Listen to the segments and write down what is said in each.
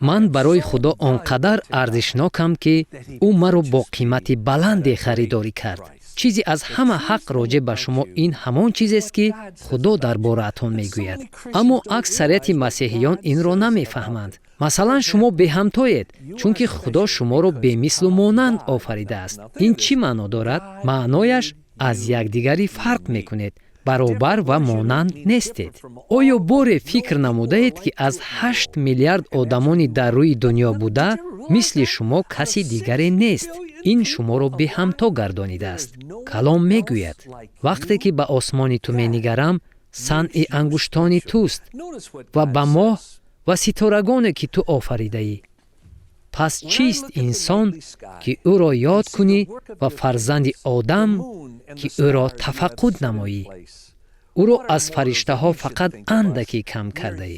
ман барои Худо он қадар арзишнокам, ки ӯ маро бо қимати баланде харидорӣ кард. чизи аз ҳама ҳақ роҷеъ ба шумо ин ҳамон чизест, ки Худо дар бораатон мегӯяд. аммо аксарияти масеҳиён инро намефаҳманд. масалан, шумо беҳамтоед, чунки Худо шуморо бемислу монанд офаридааст. ин чӣ маъно дорад? маънояш аз якдигарӣ фарқ мекунед, баробар ва монанд нестед. оё боре фикр намудаед, ки аз 8 миллиард одамони дар рӯи дунё буда, мисли шумо каси дигаре нест? ин шуморо беҳамто гардонидааст. калом мегӯяд: вақте ки ба осмони ту менигарам, санъи ангуштони туст ва ба моҳ ва ситорагоне ки ту офаридаӣ. пас чист инсон, ки ӯро ёд кунӣ, ва фарзанди одам, ки ӯро тафаққуд намоӣ? ӯро аз фариштаҳо фақат андаке кам кардаӣ.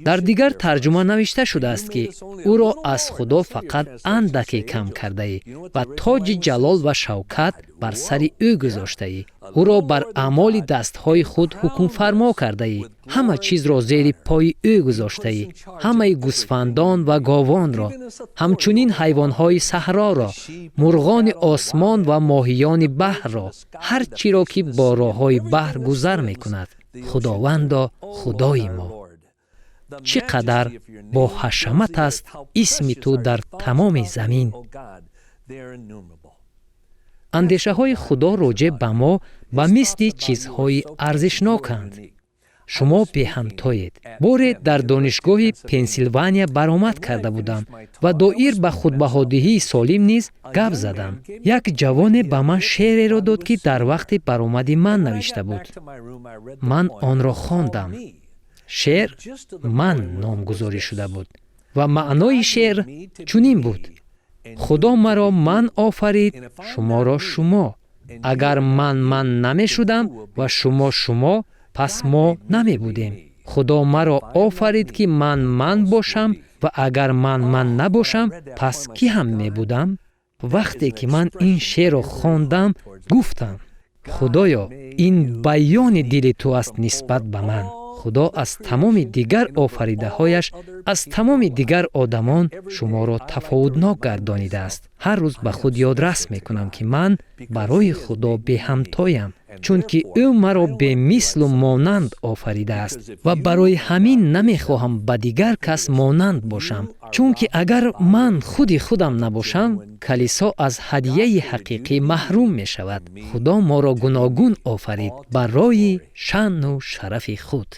дар дигар тарҷума навишта шудааст, ки ӯро аз Худо фақат андаке кам кардаӣ ва тоҷи ҷалол ва шавкат бар сари ӯ гузоштаӣ. ӯро бар аъмоли дастҳои худ ҳукмфармо кардаӣ. ҳама чизро зери пои ӯ гузоштаӣ. ҳамаи гӯсфандон ва говонро, ҳамчунин ҳайвонҳои саҳроро, мурғони осмон ва моҳиёни баҳрро, ҳар чиро ки бо роҳҳои баҳр гузар мекунад. худовандо, Худои мо! чӣ қадар бо ҳашамат аст исми ту дар тамоми замин. андешаҳои Худо роҷеъ ба мо ба мисли чизҳои арзишноканд. шумо беҳамтоед. боре дар донишгоҳи Пенсилвания баромад карда будам ва доир ба хутбаҳодиҳии солим низ гап задам. як ҷавоне ба ман шеъреро дод, ки дар вақти баромади ман навишта буд. ман онро хондам. шеър «Ман» номгузорӣ шуда буд ва маънои шеър чунин буд: Худо маро ман офарид, шуморо шумо. агар ман намешудам ва шумо, пас мо намебудем. Худо маро офарид, ки ман бошам, ва агар ман набошам, пас кӣ ҳам мебудам? вақте ки ман ин шеърро хондам, гуфтам: Худоё, ин баёни дили ту аст нисбат ба ман. Худо аз тамоми дигар офаридаҳояш, аз тамоми дигар одамон шуморо тафовутнок гардонидааст. ҳар рӯз ба худ ёдрас мекунам, ки ман барои Худо беҳамтоям, чунки ӯ маро бемислу монанд офаридааст ва барои ҳамин намехоҳам ба дигар кас монанд бошам, чунки агар ман худи худам набошам, калисо аз ҳадияи ҳақиқӣ маҳрум мешавад. Худо моро гуногун офарид барои шаъну шарафи худ.